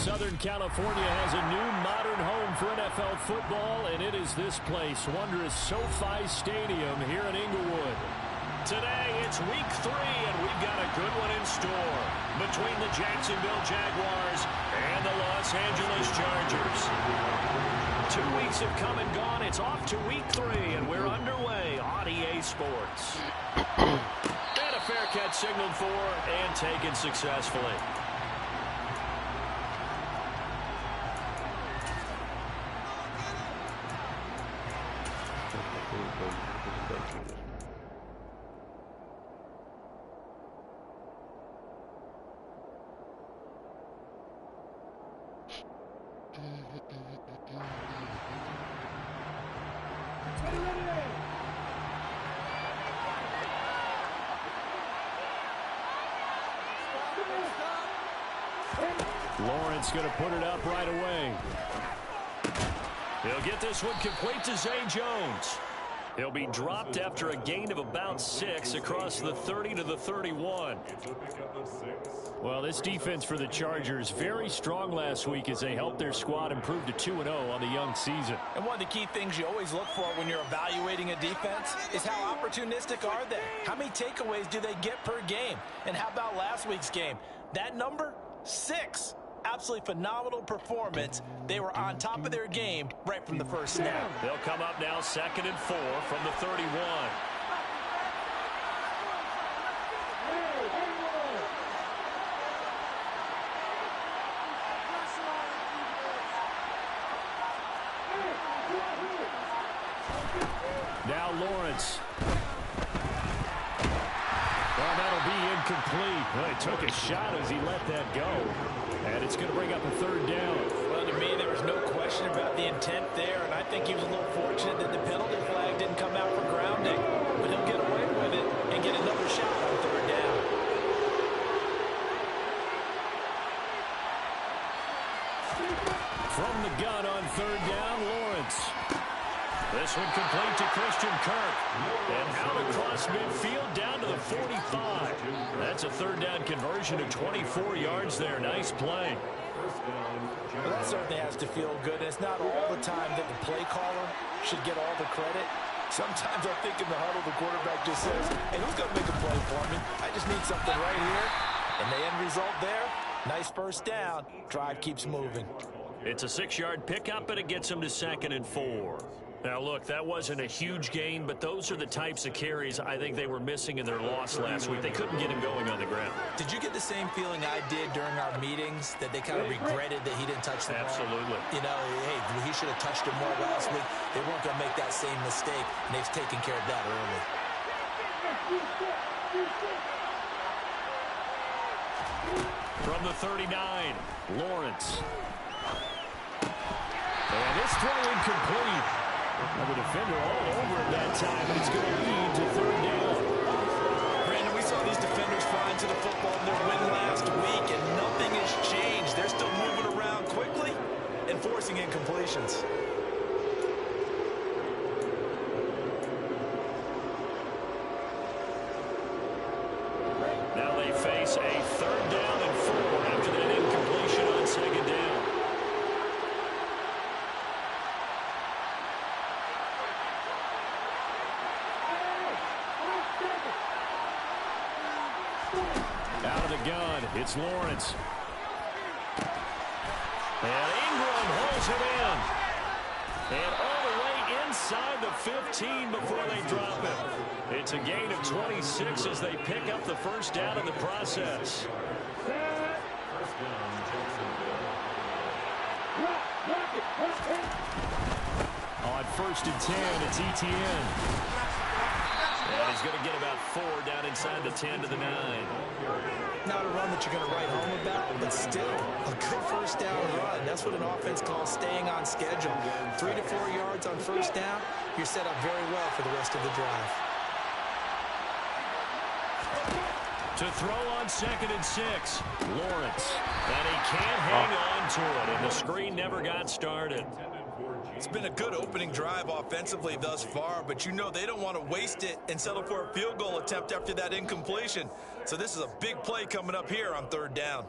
Southern California has a new modern home for NFL football, and it is this place, wondrous SoFi Stadium here in Inglewood. Today, it's week 3, and we've got a good one in store between the Jacksonville Jaguars and the Los Angeles Chargers. 2 weeks have come and gone. It's off to week 3, and we're underway on EA Sports. And a fair catch signaled for and taken successfully. Lawrence going to put it up right away. He'll get this one complete to Zay Jones. He'll be dropped after a gain of about 6 across the 30 to the 31. Well, this defense for the Chargers very strong last week as they helped their squad improve to 2-0 on the young season. And one of the key things you always look for when you're evaluating a defense is how opportunistic are they? How many takeaways do they get per game? And how about last week's game? That number, 6. Absolutely phenomenal performance. They were on top of their game right from the first snap. They'll come up now 2nd and 4 from the 31. Now Lawrence. Well, that'll be incomplete. Well, he took a shot as he let that go. And it's going to bring up a 3rd down. Well, to me, there was no question about the intent there, and I think he was a little fortunate that the penalty flag didn't come out for grounding. But he'll get away with it and get another shot on 3rd down. From the gun on 3rd down, Lawrence. This one complete to Christian Kirk. And out across midfield down to the 45. That's a 3rd down conversion of 24 yards there. Nice play. Well, that certainly has to feel good. It's not all the time that the play caller should get all the credit. Sometimes I think in the huddle, the quarterback just says, hey, who's going to make a play for me? I just need something right here. And the end result there, nice 1st down. Drive keeps moving. It's a 6-yard pickup, and it gets him to 2nd and 4. Now, look, that wasn't a huge gain, but those are the types of carries I think they were missing in their loss last week. They couldn't get him going on the ground. Did you get the same feeling I did during our meetings, that they kind of regretted that he didn't touch the ball? Absolutely. You know, hey, he should have touched it more last week. They weren't going to make that same mistake, and they've taken care of that early. From the 39, Lawrence. And this throw incomplete. Well, the defender all over it that time, and it's going to lead to 3rd down. Brandon, we saw these defenders flying to the football in their win last week, and nothing has changed. They're still moving around quickly and forcing incompletions. Now they face a 3rd down and 4 after that incompletion on 2nd down. Out of the gun, it's Lawrence. And Ingram holds it in. And all the way inside the 15 before they drop it. It's a gain of 26 as they pick up the 1st down in the process. On 1st and 10, it's Etienne. And he's going to get about 4 down inside the 10 to the 9. Not a run that you're going to write home about, but still a good 1st down run. That's what an offense calls staying on schedule. 3 to 4 yards on 1st down, you're set up very well for the rest of the drive. To throw on 2nd and 6, Lawrence. And he can't hang on to it, and the screen never got started. It's been a good opening drive offensively thus far, but you know they don't want to waste it and settle for a field goal attempt after that incompletion. So this is a big play coming up here on 3rd down.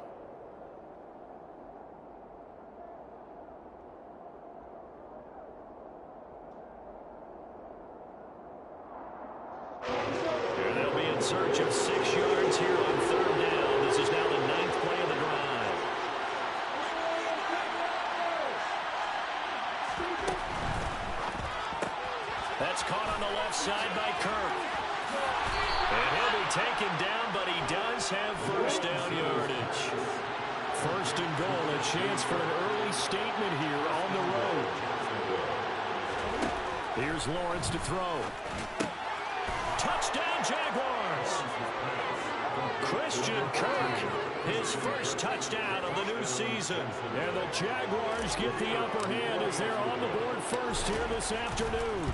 search of 6 yards here on 3rd down. This is now the 9th play of the drive. That's caught on the left side by Kirk. And he'll be taken down, but he does have 1st down yardage. 1st and goal, a chance for an early statement here on the road. Here's Lawrence to throw. Touchdown, Jaguars! Christian Kirk, his 1st touchdown of the new season. And the Jaguars get the upper hand as they're on the board first here this afternoon.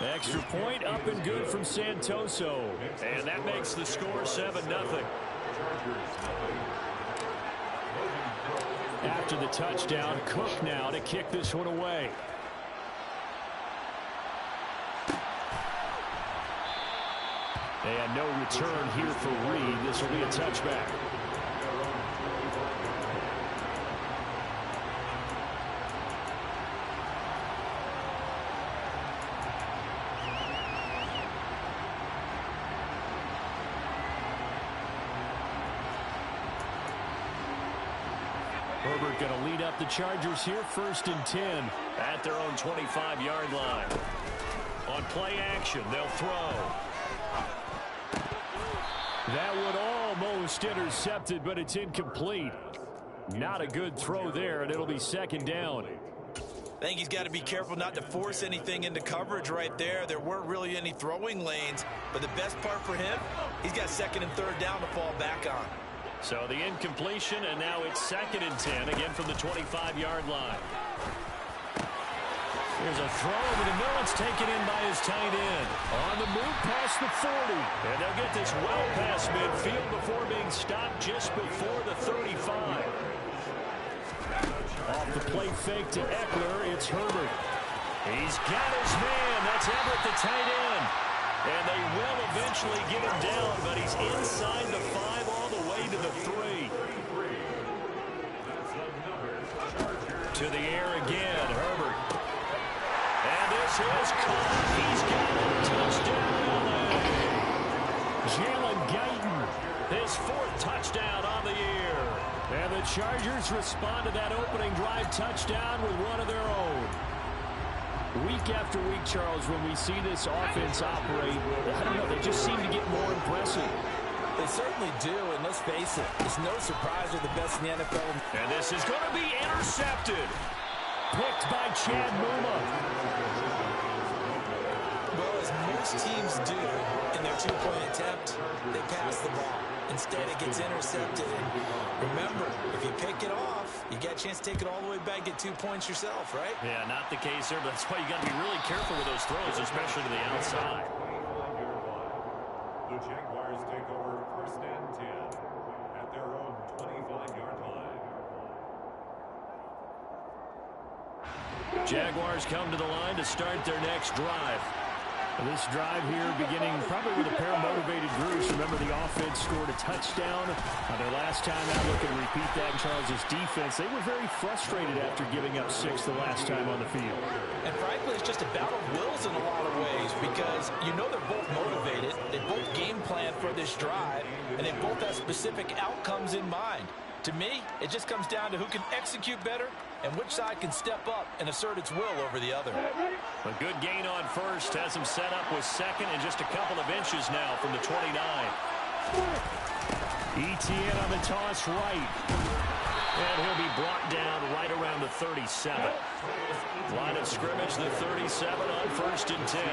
Extra point up and good from Santoso. And that makes the score 7-0. After the touchdown, Cook now to kick this one away. And no return here for Reed. This will be a touchback. Herbert going to lead up the Chargers here, 1st and 10 at their own 25-yard line. On play action, they'll throw. That one almost intercepted, but it's incomplete. Not a good throw there, and it'll be 2nd down. I think he's got to be careful not to force anything into coverage right there. There weren't really any throwing lanes, but the best part for him, he's got 2nd and 3rd down to fall back on. So the incompletion, and now it's 2nd and 10, again from the 25-yard line. Here's a throw over the middle. It's taken in by his tight end. On the move past the 40. And they'll get this well past midfield before being stopped just before the 35. Off the play fake to Eckler, it's Herbert. He's got his man. That's Everett, the tight end. And they will eventually get him down, but he's inside the 5 all the way to the 3. To the air again, Herbert. And this is caught. He's got a touchdown. Jalen Guyton, his 4th touchdown on the year. And the Chargers respond to that opening drive touchdown with one of their own. Week after week, Charles, when we see this offense operate, I don't know, they just seem to get more impressive. They certainly do, and let's face it, it's no surprise they're the best in the NFL. And this is going to be intercepted. Picked by Chad Muma. Well, as most teams do in their 2-point attempt, they pass the ball. Instead, it gets intercepted. And remember, if you pick it off, you get a chance to take it all the way back, get 2 points yourself, right? Yeah, not the case there, but that's why you got to be really careful with those throws, especially to the outside. The Jaguars take over 1st and 10 at their own 25-yard line. Jaguars come to the line to start their next drive. This drive here beginning probably with a pair of motivated groups. Remember, the offense scored a touchdown their last time out. Look and repeat that in Charles' defense. They were very frustrated after giving up 6 the last time on the field. And frankly, it's just a battle of wills in a lot of ways because you know they're both motivated. They both game plan for this drive, and they both have specific outcomes in mind. To me, it just comes down to who can execute better and which side can step up and assert its will over the other. A good gain on 1st has him set up with 2nd and just a couple of inches now from the 29. Etienne on the toss right. And he'll be brought down right around the 37. Line of scrimmage, the 37 on 1st and 10.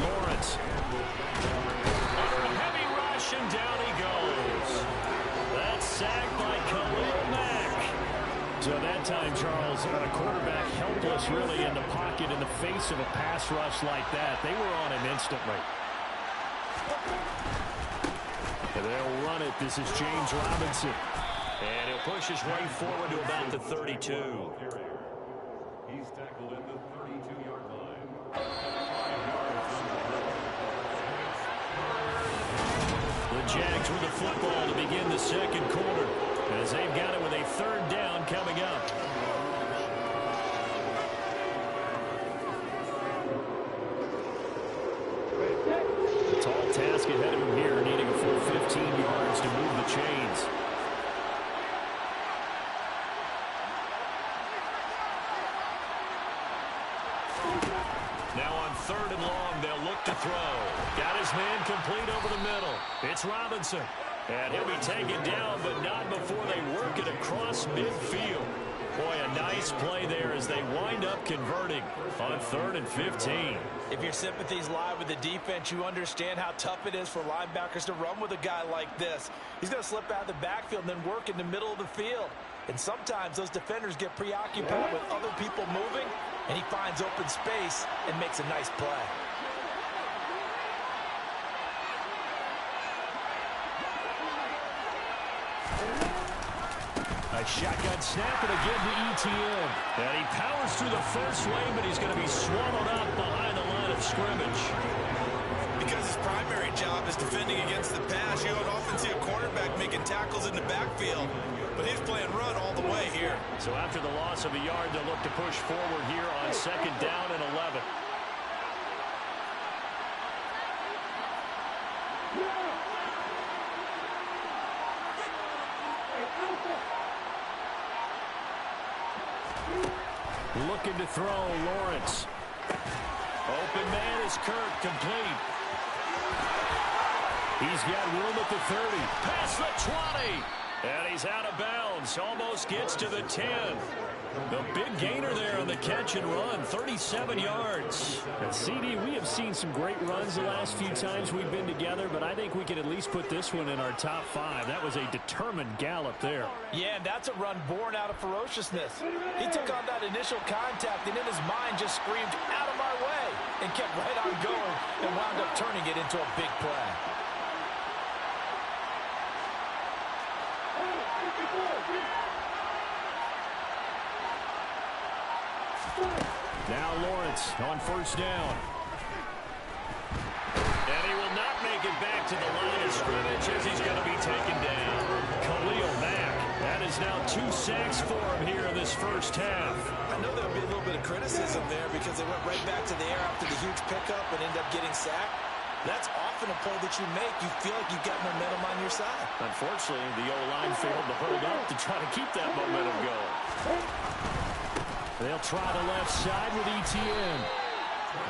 Lawrence. Under a heavy rush, and down he goes. That's sacked by Khalil Mack. So that time, Charles, a quarterback helpless really in the pocket in the face of a pass rush like that. They were on him instantly. And they'll run it. This is James Robinson. And he'll push his way forward to about the 32. He's tackled at the 32-yard line. The Jags with the football to begin the 2nd quarter, as they've got it with a 3rd down coming up. Robinson. And he'll be taken down, but not before they work it across midfield. Boy, a nice play there as they wind up converting on 3rd and 15. If your sympathies lie with the defense, you understand how tough it is for linebackers to run with a guy like this. He's going to slip out of the backfield and then work in the middle of the field. And sometimes those defenders get preoccupied with other people moving, and he finds open space and makes a nice play. A shotgun snap and again to ETN. And he powers through the first lane, but he's going to be swallowed up behind the line of scrimmage. Because his primary job is defending against the pass, you don't often see a cornerback making tackles in the backfield. But he's playing run all the way here. So after the loss of a yard, they'll look to push forward here on 2nd down and 11. Looking to throw, Lawrence. Open man is Kirk, complete. He's got room at the 30. Past the 20. And he's out of bounds. Almost gets to the 10. The big gainer there on the catch and run. 37 yards. And CD, we have seen some great runs the last few times we've been together, but I think we can at least put this one in our top 5. That was a determined gallop there. Yeah, and that's a run born out of ferociousness. He took on that initial contact and in his mind just screamed, "Out of my way," and kept right on going and wound up turning it into a big play. Now Lawrence on 1st down. And he will not make it back to the line of scrimmage as he's going to be taken down. Khalil Mack. That is now 2 sacks for him here in this first half. I know there'll be a little bit of criticism there because they went right back to the air after the huge pickup and ended up getting sacked. That's often a play that you make. You feel like you've got momentum on your side. Unfortunately, the O-line failed to hold up to try to keep that momentum going. They'll try the left side with ETN.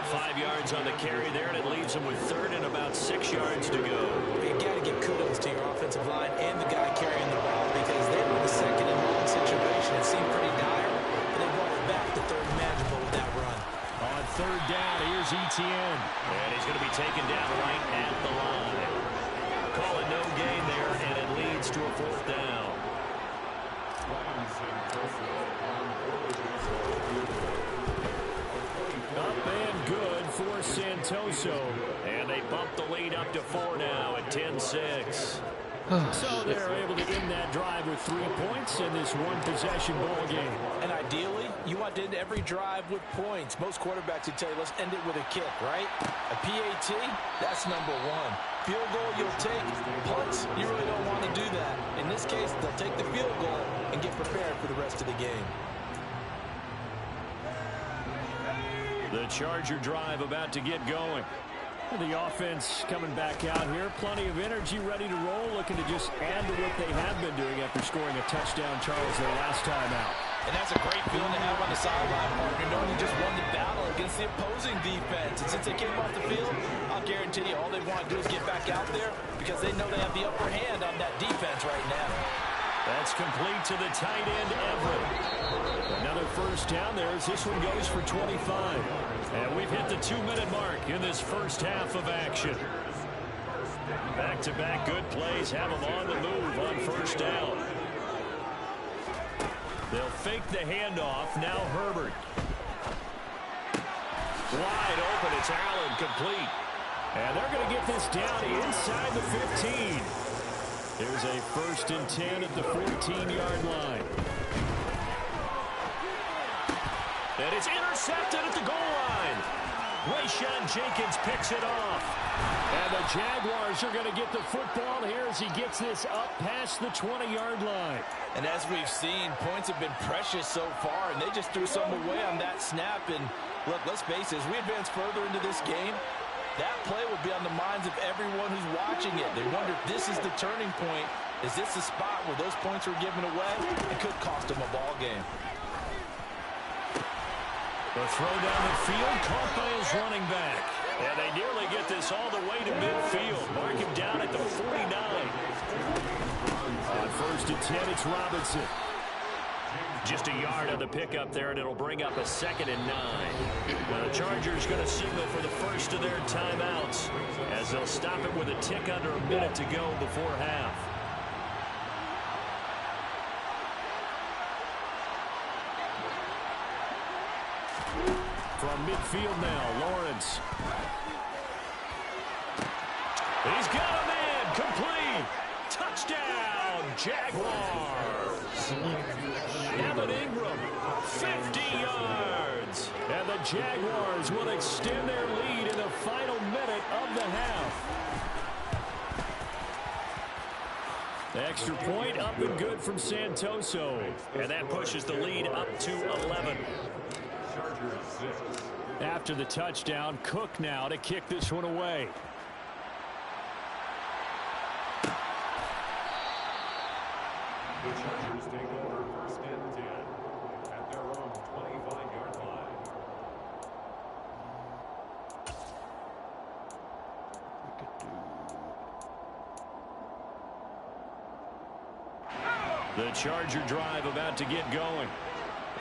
5 yards on the carry there, and it leaves them with 3rd and about 6 yards to go. You got to give kudos to your offensive line and the guy carrying the ball because they were in the 2nd and long situation. It seemed pretty dire, but they brought it back to 3rd and manageable with that run. On 3rd down, here's ETN. And he's going to be taken down right at the line. Call it no gain there, and it leads to a 4th down. Up and good for Santoso. And they bump the lead up to 4 now at 10-6. So they're able to end that drive with 3 points in this one-possession ball game. And ideally, you want to end every drive with points. Most quarterbacks would tell you, let's end it with a kick, right? A PAT, that's number 1. Field goal, you'll take. Punts, you really don't want to do that. In this case, they'll take the field goal and get prepared for the rest of the game. The Charger drive about to get going. The offense coming back out here. Plenty of energy, ready to roll, looking to just add to what they have been doing after scoring a touchdown, Charles, their last time out. And that's a great feeling to have on the sideline, partner, knowing you just won the battle against the opposing defense. And since they came off the field, I'll guarantee you all they want to do is get back out there because they know they have the upper hand on that defense right now. That's complete to the tight end, Everett. Another 1st down there as this one goes for 25. And we've hit the 2-minute mark in this first half of action. Back-to-back good plays have them on the move on 1st down. They'll fake the handoff. Now Herbert. Wide open. It's Allen, complete. And they're going to get this down inside the 15. There's a 1st and 10 at the 14-yard line. And it's intercepted at the goal line. Rayshawn Jenkins picks it off. And the Jaguars are going to get the football here as he gets this up past the 20-yard line. And as we've seen, points have been precious so far, and they just threw some away on that snap. And look, let's face it, as we advance further into this game, that play will be on the minds of everyone who's watching it. They wonder if this is the turning point. Is this the spot where those points were given away? It could cost them a ball game. The throw down the field, caught by his running back. And they nearly get this all the way to midfield. Mark him down at the 49. On 1st and 10, it's Robinson. Just a yard on the pickup there, and it'll bring up a 2nd and 9. Now the Chargers going to signal for the first of their timeouts as they'll stop it with a tick under a minute to go before half. From midfield now, Lawrence. He's got a man, complete. Touchdown, Jaguars. Evan Ingram, 50 yards. And the Jaguars will extend their lead in the final minute of the half. The extra point up and good from Santoso. And that pushes the lead up to 11. After the touchdown, Cook now to kick this one away. The Chargers take over 1st and 10 at their own 25-yard line. The Charger drive about to get going.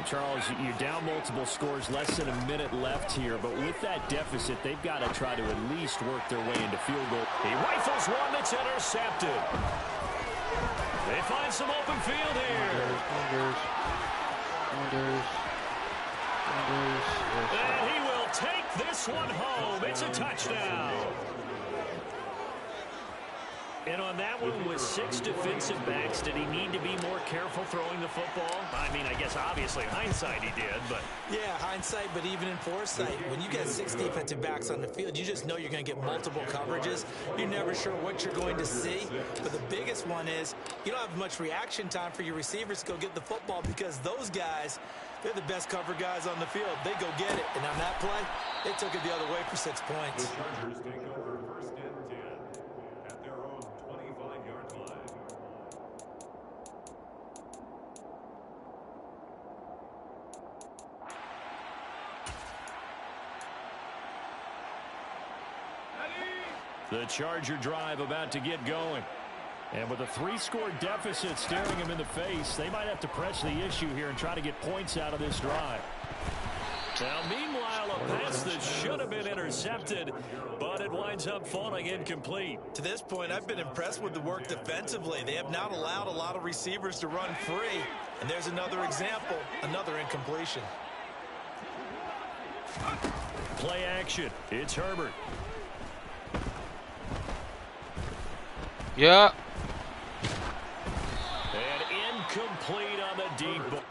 Charles, you're down multiple scores, less than a minute left here, but with that deficit, they've got to try to at least work their way into field goal. He rifles one that's intercepted. They find some open field here. And he will take this one home. It's a touchdown. And on that one, with 6 defensive backs, did he need to be more careful throwing the football? I mean, I guess obviously hindsight he did, but... Yeah, hindsight, but even in foresight, when you get 6 defensive backs on the field, you just know you're going to get multiple coverages. You're never sure what you're going to see. But the biggest one is you don't have much reaction time for your receivers to go get the football because those guys, they're the best cover guys on the field. They go get it. And on that play, they took it the other way for 6 points. The Chargers take over 1st and 10 at their own 25-yard line. The Charger drive about to get going. And with a 3-score deficit staring them in the face, they might have to press the issue here and try to get points out of this drive. Now, meanwhile, a pass that should have been intercepted, but it winds up falling incomplete. To this point, I've been impressed with the work defensively. They have not allowed a lot of receivers to run free. And there's another example, another incompletion. Play action. It's Herbert. Yeah. And incomplete on the deep ball.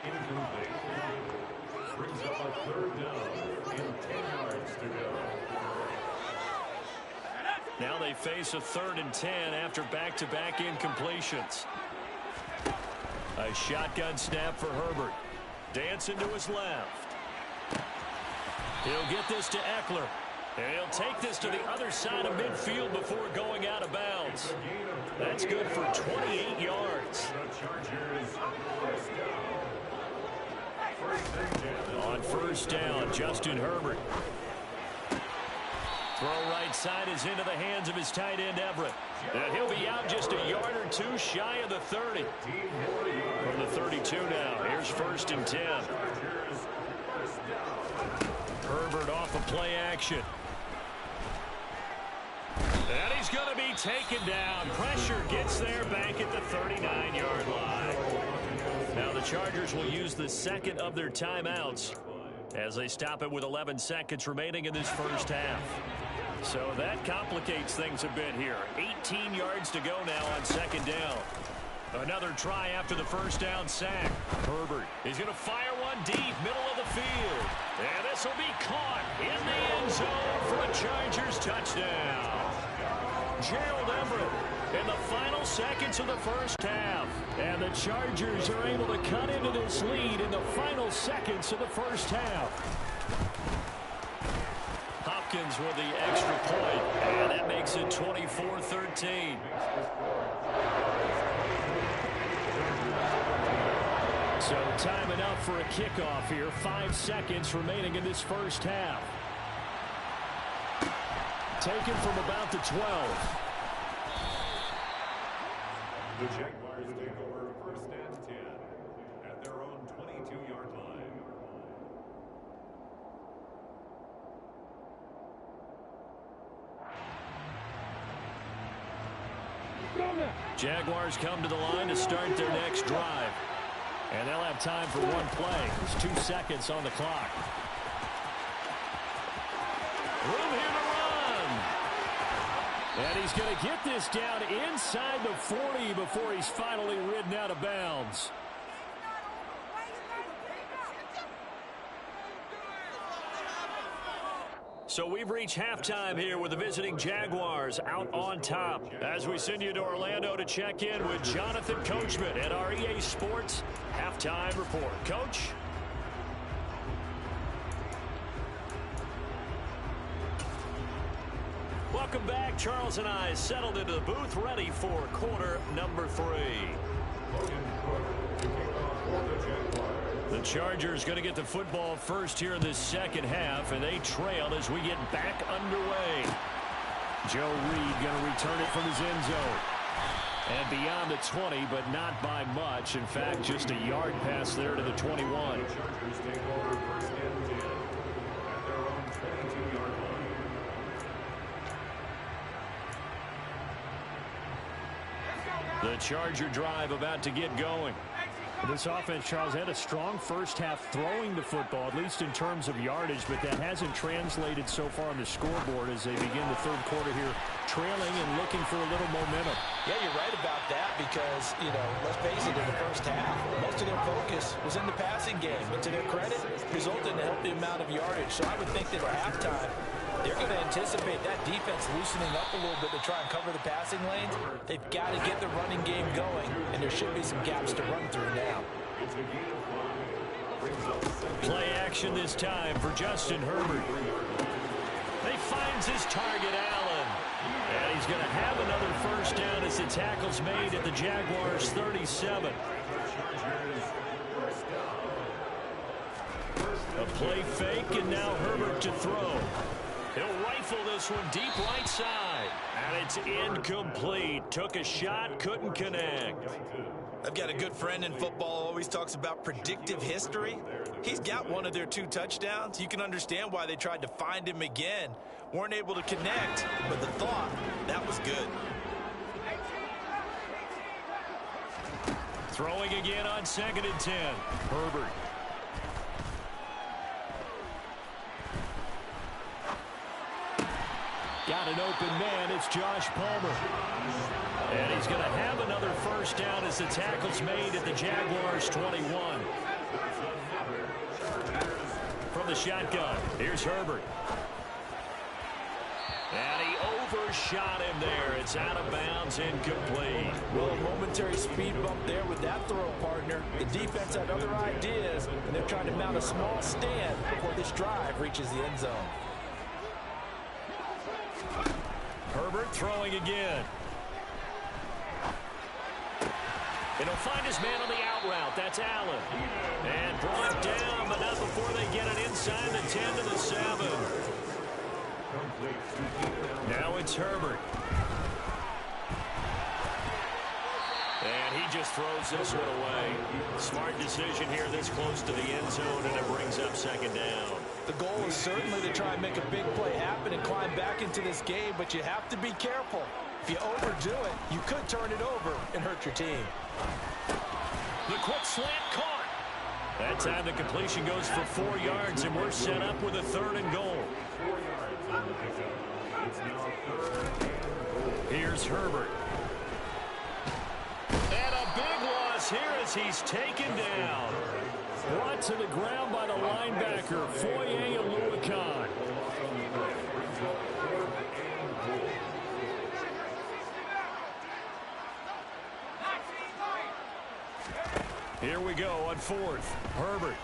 Incomplete. Brings up a third down and 10 yards to go. Now they face a 3rd and 10 after back-to-back incompletions. A shotgun snap for Herbert. Dancing to his left. He'll get this to Eckler. And he'll take this to the other side of midfield before going out of bounds. That's good for 28 yards. On first down, Justin Herbert. Throw right side is into the hands of his tight end, Everett. And he'll be out just a yard or two shy of the 30. From the 32 now, here's 1st and 10. Herbert off of play action. And he's going to be taken down. Pressure gets there back at the 39-yard line. Now the Chargers will use the second of their timeouts as they stop it with 11 seconds remaining in this first half. So that complicates things a bit here. 18 yards to go now on 2nd down. Another try after the first down sack. Herbert is going to fire one deep, middle of the field. And this will be caught in the end zone for a Chargers touchdown. Gerald Everett in the final seconds of the first half. And the Chargers are able to cut into this lead in the final seconds of the first half. Hopkins with the extra point, and that makes it 24-13. So time enough for a kickoff here. 5 seconds remaining in this first half. Taken from about the 12. The Jaguars take over 1st and 10 at their own 22-yard line. Jaguars come to the line to start their next drive. And they'll have time for one play. There's 2 seconds on the clock. Room here to run. And he's going to get this down inside the 40 before he's finally ridden out of bounds. So we've reached halftime here with the visiting Jaguars out on top. As we send you to Orlando to check in with Jonathan Coachman at our EA Sports Halftime Report. Coach? Welcome back. Charles and I settled into the booth ready for quarter number 3. The Chargers going to get the football first here in this second half, and they trail as we get back underway. Joe Reed going to return it from his end zone. And beyond the 20, but not by much. In fact, just a yard pass there to the 21. The Chargers take over 1st and 10 at their own 22-yard line. The Charger drive about to get going. This offense, Charles, had a strong first half throwing the football, at least in terms of yardage, but that hasn't translated so far on the scoreboard as they begin the third quarter here, trailing and looking for a little momentum. Yeah, you're right about that because, let's face it, in the first half, most of their focus was in the passing game. And to their credit, resulted in a healthy amount of yardage. So I would think that at halftime, they're going to anticipate that defense loosening up a little bit to try and cover the passing lanes. They've got to get the running game going, and there should be some gaps to run through now. Play action this time for Justin Herbert. He finds his target, Allen. And he's going to have another first down as the tackle's made at the Jaguars' 37. A play fake, and now Herbert to throw. He'll rifle this one deep right side. And it's incomplete. Took a shot, couldn't connect. I've got a good friend in football, always talks about predictive history. He's got one of their 2 touchdowns. You can understand why they tried to find him again. Weren't able to connect, but the thought, that was good. Throwing again on 2nd and 10. Herbert. Got an open man. It's Josh Palmer. And he's going to have another first down as the tackle's made at the Jaguars' 21. the shotgun. Here's Herbert. And he overshot him there. It's out of bounds, incomplete. Well, a momentary speed bump there with that throw, partner. The defense had other ideas, and they're trying to mount a small stand before this drive reaches the end zone. Herbert throwing again. And he'll find his man on the out route. That's Allen. And brought down, but not before they get it inside the 10 to the 7. Now it's Herbert. And he just throws this one away. Smart decision here this close to the end zone, and it brings up second down. The goal is certainly to try and make a big play happen and climb back into this game, but you have to be careful. If you overdo it, you could turn it over and hurt your team. The quick slant caught. That time the completion goes for 4 yards, and we're set up with a 3rd and goal. 4 yards on the pickup. It's now 3rd and goal. Here's Herbert. And a big loss here as he's taken down. Brought to the ground by the linebacker, Foye Oluokun. Here we go on 4th. Herbert.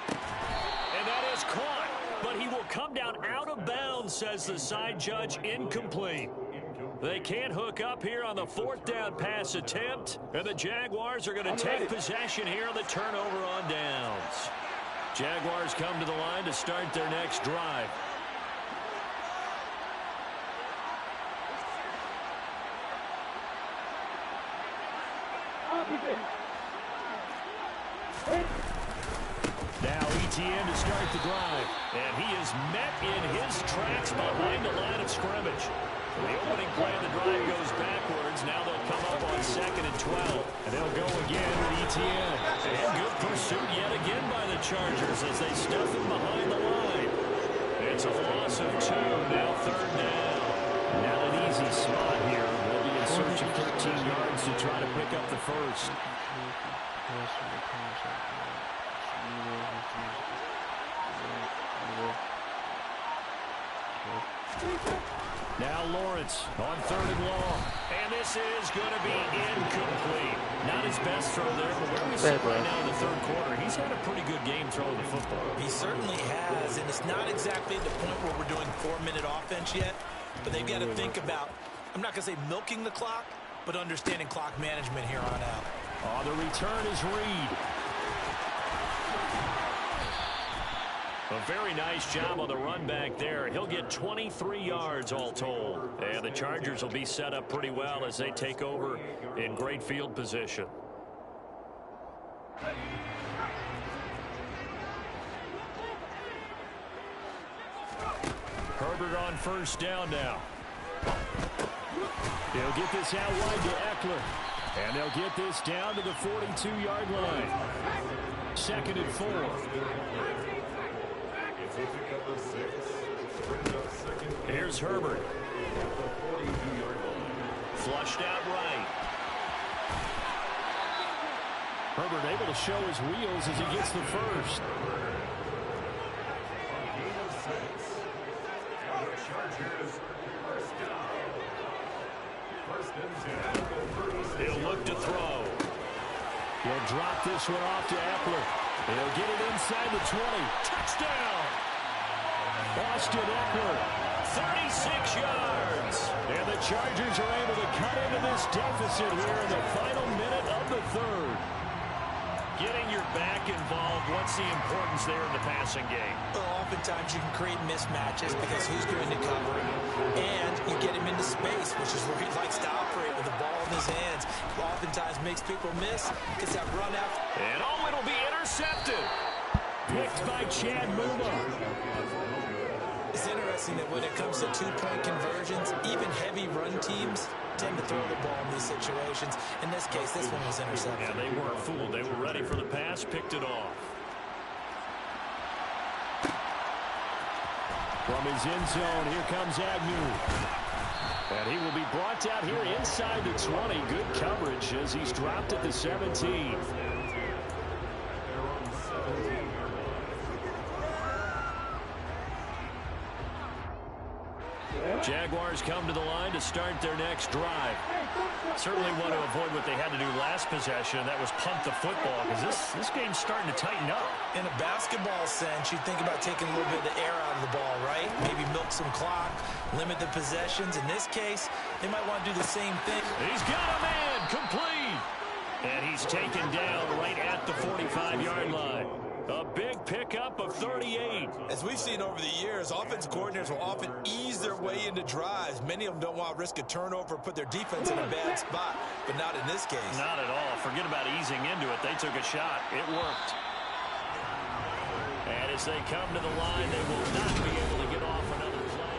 And that is caught, but he will come down out of bounds, says the side judge. Incomplete. They can't hook up here on the 4th down pass attempt, and the Jaguars are going to take possession here on the turnover on downs. Jaguars come to the line to start their next drive. Now ETN to start the drive, and he is met in his tracks behind the line of scrimmage. The opening play of the drive goes backwards. Now they'll come up on 2nd and 12, and they'll go again with ETN. And good pursuit yet again by the Chargers as they stuff him behind the line. It's a loss of 2, now 3rd down. Not an easy spot here. They'll be in search of 13 yards to try to pick up the first. Now Lawrence on 3rd and long. And this is going to be incomplete. Not his best throw there, but where we sit right now in the 3rd quarter, he's had a pretty good game throwing the football. He certainly has, and it's not exactly the point where we're doing 4-minute offense yet, but they've got to think about, I'm not going to say milking the clock, but understanding clock management here on out. Oh, the return is Reed. A very nice job on the run back there. He'll get 23 yards all told. And the Chargers will be set up pretty well as they take over in great field position. Herbert on 1st down now. He'll get this out wide to Eckler. And they'll get this down to the 42-yard line. 2nd and 4. Here's Herbert. Flushed out right. Herbert able to show his wheels as he gets the first. He'll look to throw. He'll drop this one off to Eckler. He'll get it inside the 20. Touchdown! Austin Eckler, 36 yards. And the Chargers are able to cut into this deficit here in the final minute of the 3rd. Getting your back involved, what's the importance there in the passing game? Well, oftentimes you can create mismatches because who's going to cover him? And you get him into space, which is where he likes to operate with the ball in his hands. Oftentimes makes people miss, gets that run out. And oh, it'll be intercepted. Picked by Chad Muma. It's interesting that when it comes to 2-point conversions, even heavy run teams tend to throw the ball in these situations. In this case, this one was intercepted. Yeah, they weren't fooled. They were ready for the pass, picked it off. From his end zone, here comes Agnew. And he will be brought down here inside the 20. Good coverage as he's dropped at the 17. Jaguars come to the line to start their next drive. Certainly want to avoid what they had to do last possession, and that was punt the football, because this game's starting to tighten up. In a basketball sense, you think about taking a little bit of the air out of the ball, right? Maybe milk some clock, limit the possessions. In this case, they might want to do the same thing. He's got a man, complete. And he's taken down right at the 45-yard line. A big pickup of 38. As we've seen over the years, offensive coordinators will often ease their way into drives. Many of them don't want to risk a turnover, put their defense in a bad spot, but not in this case. Not at all. Forget about easing into it. They took a shot. It worked. And as they come to the line, they will not be able to get off another play.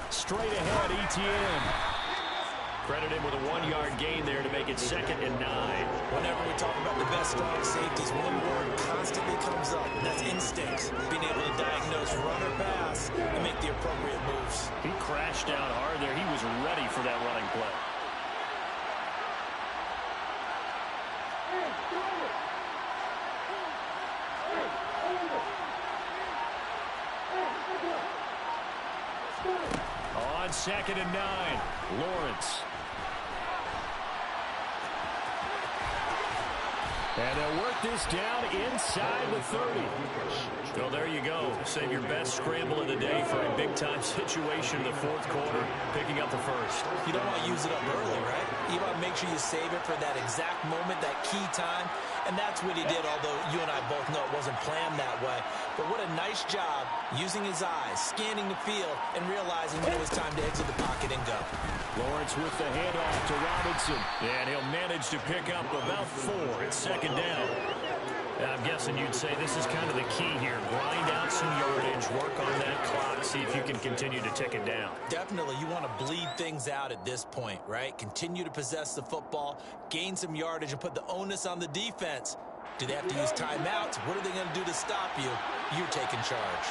Straight ahead, ETN. Credited with a 1-yard gain there to make it 2nd and 9. Whenever we talk about the best strong safeties, one word constantly comes up, and that's instincts. Being able to diagnose run or pass and make the appropriate moves. He crashed down hard there. He was ready for that running play. On 2nd and 9, Lawrence. And they'll work this down inside the 30. Well, there you go. Save your best scramble of the day for a big-time situation in the 4th quarter, picking up the first. You don't want to use it up early, right? You want to make sure you save it for that exact moment, that key time. And that's what he did, although you and I both know it wasn't planned that way. But what a nice job using his eyes, scanning the field, and realizing when it was time to exit the pocket and go. Lawrence with the handoff to Robinson. And he'll manage to pick up about 4. It's 2nd down. And I'm guessing you'd say this is kind of the key here. Grind out some yardage, work on that clock, see if you can continue to tick it down. Definitely, you want to bleed things out at this point, right? Continue to possess the football, gain some yardage, and put the onus on the defense. Do they have to use timeouts? What are they going to do to stop you? You're taking charge.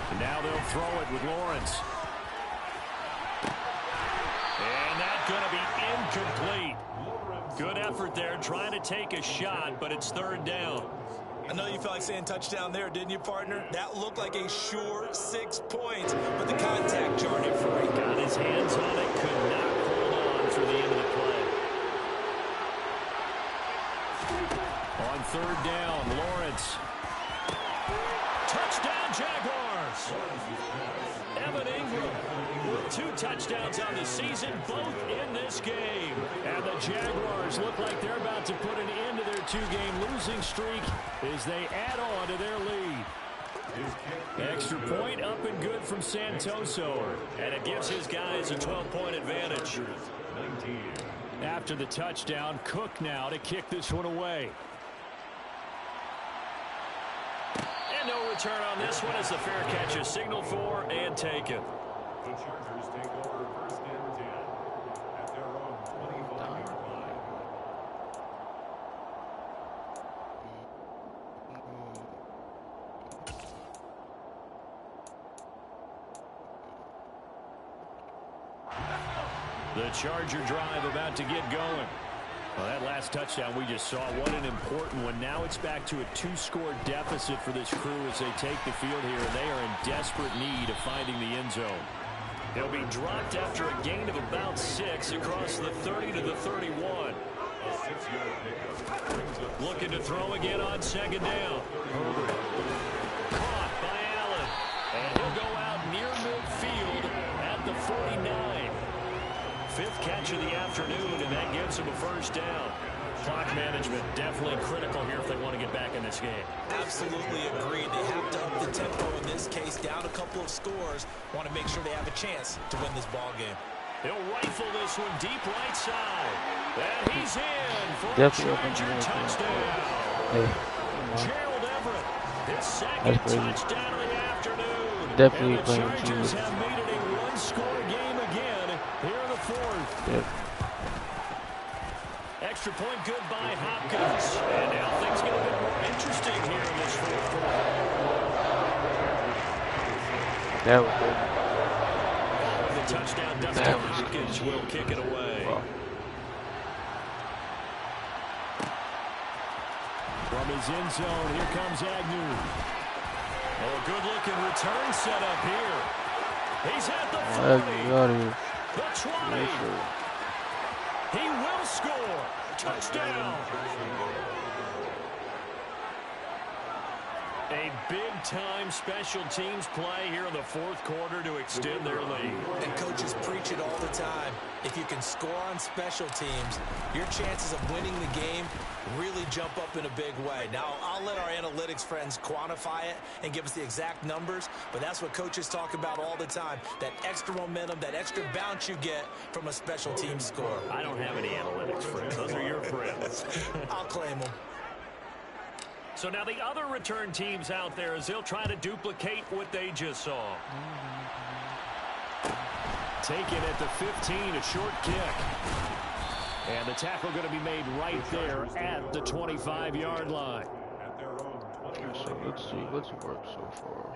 And now they'll throw it with Lawrence. And that's going to be incomplete. Good effort there, trying to take a shot, but it's 3rd down. I know you felt like saying touchdown there, didn't you, partner? That looked like a sure 6 points, but the contact jarred it free. Got his hands on it, could not hold on through the end of the play. On 3rd down, Lawrence. Touchdown, Jaguars! Evan Ingram with 2 touchdowns on the season, both in this game. And the Jaguars look like they're about to put an end to their 2-game losing streak as they add on to their lead. Extra point up and good from Santoso, and it gives his guys a 12-point advantage. After the touchdown, Cook now to kick this one away. And no return on this one as the fair catch is signaled for and taken. The Chargers take over 1st and 10 at their own 25-yard line. The Charger drive about to get going. Well, that last touchdown we just saw, what an important one. Now it's back to a 2-score deficit for this crew as they take the field here, and they are in desperate need of finding the end zone. They'll be dropped after a gain of about 6 across the 30 to the 31. Looking to throw again on 2nd down. Herbert. Caught by Allen. And he'll go out near midfield at the 49. 5th catch of the afternoon, and that gives him a 1st down. Clock management definitely critical here if they want to get back in this game. Absolutely agreed. They have to up the tempo in this case, down a couple of scores. Want to make sure they have a chance to win this ball game. He'll rifle this one deep right side. And he's in for a Charger touchdown. Gerald Everett, his 2nd touchdown of the afternoon. Definitely and the Chargers have made it a Extra point good by Hopkins. And now things get a bit more interesting here in this fourth quarter. That was good. The touchdown, Dustin Hopkins will kick it away. Wow. From his end zone, here comes Agnew. Oh, a good-looking return set up here. He's at the 40. The 20. He will score. Touchdown. A big-time special teams play here in the fourth quarter to extend their lead. And coaches preach it all the time. If you can score on special teams, your chances of winning the game really jump up in a big way. Now, I'll let our analytics friends quantify it and give us the exact numbers, but that's what coaches talk about all the time. That extra momentum, that extra bounce you get from a special team score. I don't have any analytics friends. Those are your friends. I'll claim them. So now the other return teams out there as they'll try to duplicate what they just saw. Taken at the 15, a short kick. And the tackle going to be made right there at the 25-yard line. So let's see what's worked so far.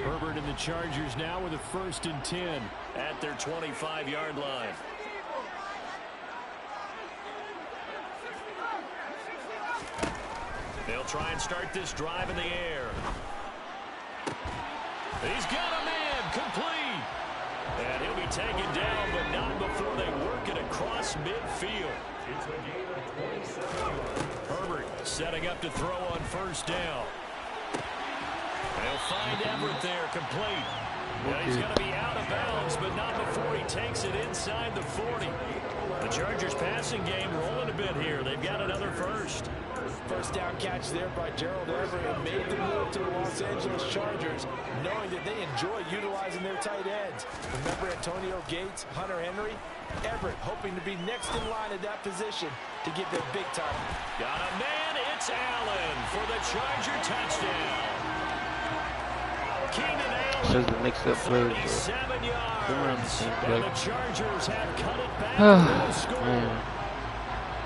Herbert and the Chargers now with a 1st and 10 at their 25-yard line. They'll try and start this drive in the air. He's got a man complete. And he'll be taken down, but not before they work it across midfield. Herbert setting up to throw on 1st down. They'll find Everett there, complete. Now he's going to be out of bounds, but not before he takes it inside the 40. The Chargers passing game rolling a bit here. They've got another first. First down catch there by Gerald Everett and made the move to the Los Angeles Chargers, knowing that they enjoy utilizing their tight ends. Remember Antonio Gates, Hunter Henry? Everett hoping to be next in line at that position to get their big time. Got a man, it's Allen for the Charger touchdown. Keenan Allen, Says the mix-up play. 37 yards. And the Chargers have cut it back to score. Man.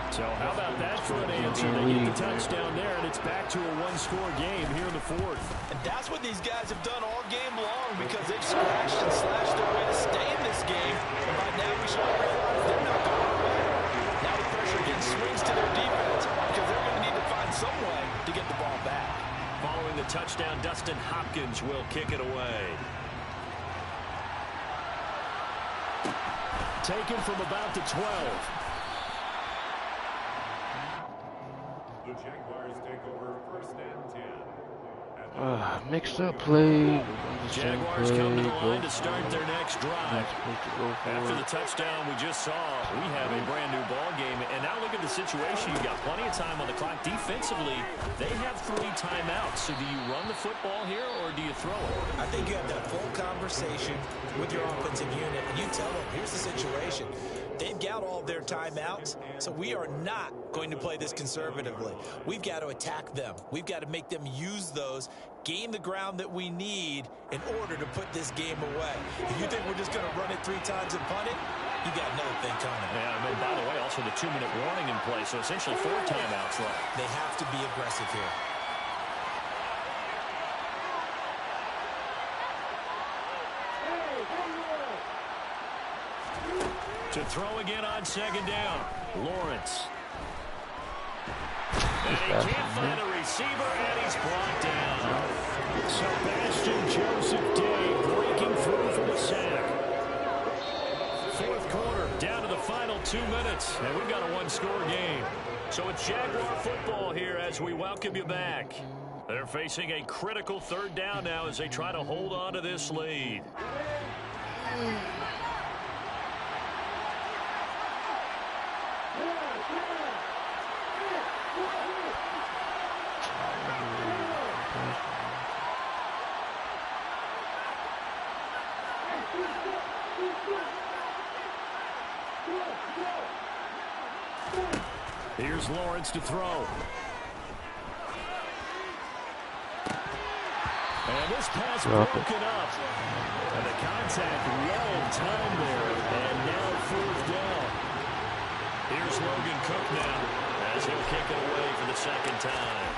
So how about that for an answer? They get the touchdown there, and it's back to a one-score game here in the fourth. And that's what these guys have done all game long because they've scratched and slashed their way to stay in this game. And by now we should all realize they're not going away. Now the pressure again swings to their defense because they're going to need to find some way to get the ball back. Following the touchdown, Dustin Hopkins will kick it away. Taken from about the 12. The Jaguars take over 1st and 10. Mixed up play. Jaguars come to the line to start their next drive. After the touchdown we just saw, we have a brand new ball game. And now look at the situation. You've got plenty of time on the clock. Defensively, they have 3 timeouts. So do you run the football here or do you throw it? I think you have that full conversation with your offensive unit, and you tell them, here's the situation. They've got all their timeouts, so we are not going to play this conservatively. We've got to attack them. We've got to make them use those, gain the ground that we need in order to put this game away. If you think we're just going to run it 3 times and punt it, you got another thing coming. Yeah, and by the way, also the 2-minute warning in play, so essentially 4 timeouts left. They have to be aggressive here. To throw again on 2nd down, Lawrence. And he can't find a receiver, and he's brought down. Sebastian Joseph Day breaking through for the sack. Fourth quarter, down to the final 2 minutes, and we've got a one-score game. So it's Jaguar football here as we welcome you back. They're facing a critical 3rd down now as they try to hold on to this lead. Here's Lawrence to throw. And this pass broken up. And the contact well timed there. And now 4th down. Here's Logan Cook now as he'll kick it away for the 2nd time.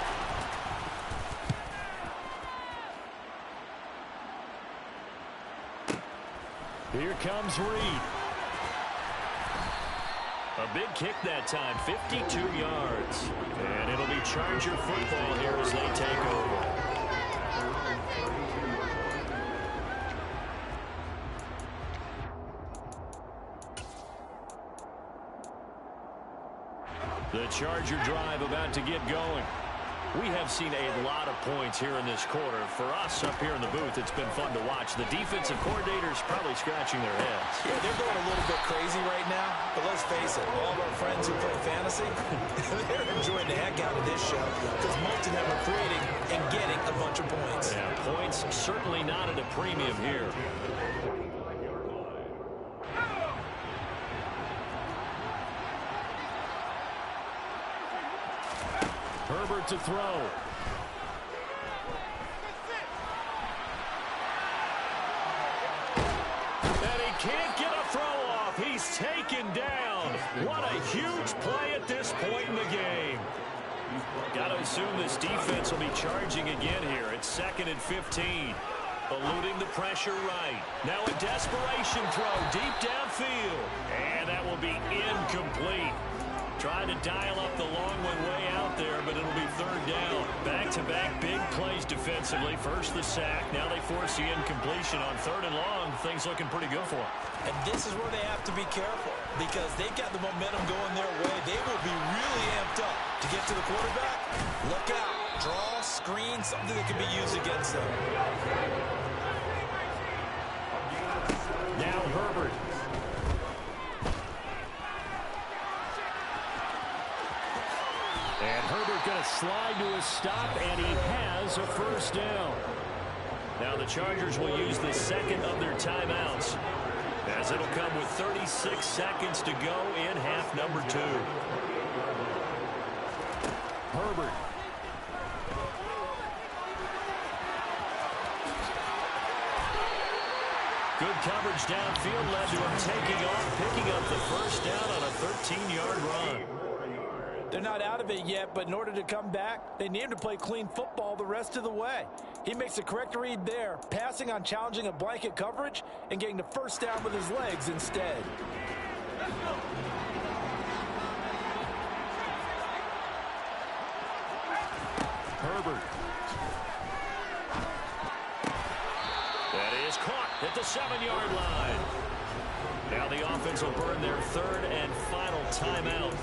Here comes Reed. A big kick that time, 52 yards. And it'll be Charger football here as they take over. The Charger drive about to get going. We have seen a lot of points here in this quarter. For us up here in the booth, it's been fun to watch. The defensive coordinators probably scratching their heads. Yeah, they're going a little bit crazy right now. But let's face it, all of our friends who play fantasy, they're enjoying the heck out of this show because most of them are creating and getting a bunch of points. Yeah, points certainly not at a premium here. Herbert to throw. And he can't get a throw off. He's taken down. What a huge play at this point in the game. Got to assume this defense will be charging again here. It's 2nd and 15. Eluding the pressure right. Now a desperation throw deep downfield. And that will be incomplete. Trying to dial up the long one way out there, but it'll be 3rd down. Back-to-back big plays defensively. First the sack. Now they force the incompletion on 3rd and long. Things looking pretty good for them. And this is where they have to be careful because they've got the momentum going their way. They will be really amped up to get to the quarterback. Look out. Draw, screen, something that can be used against them. Now Herbert. And Herbert going to slide to a stop, and he has a 1st down. Now the Chargers will use the 2nd of their timeouts as it'll come with 36 seconds to go in half number 2. Herbert. Good coverage downfield led to him taking off, picking up the 1st down on a 13-yard run. They're not out of it yet, but in order to come back, they need him to play clean football the rest of the way. He makes a correct read there, passing on challenging a blanket coverage and getting the 1st down with his legs instead. Herbert. That is caught at the 7-yard line. Now the offense will burn their 3rd and final timeout.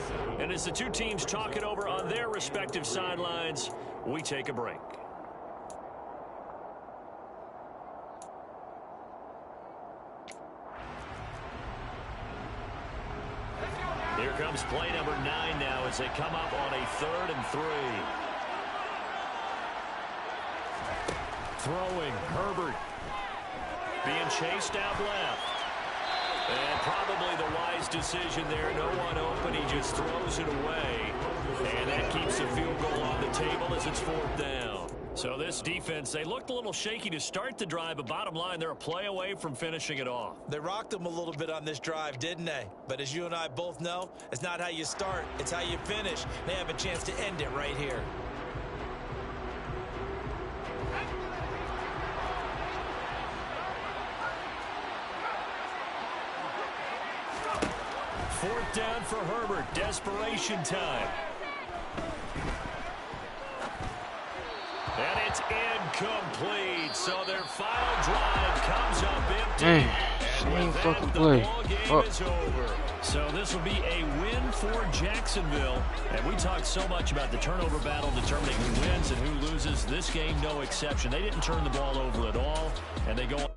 And as the two teams talk it over on their respective sidelines, we take a break. Here comes play number 9 now as they come up on a 3rd and 3. Throwing, Herbert. Being chased out left. And probably the wise decision there. No one open. He just throws it away. And that keeps the field goal on the table as it's 4th down. So this defense, they looked a little shaky to start the drive, but bottom line, they're a play away from finishing it off. They rocked them a little bit on this drive, didn't they? But as you and I both know, it's not how you start, it's how you finish. They have a chance to end it right here. Fourth down for Herbert. Desperation time. And it's incomplete. So their final drive comes up empty. Same fucking play. Is over. So this will be a win for Jacksonville. And we talked so much about the turnover battle determining who wins and who loses. This game, no exception. They didn't turn the ball over at all. And they go on.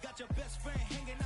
Got your best friend hanging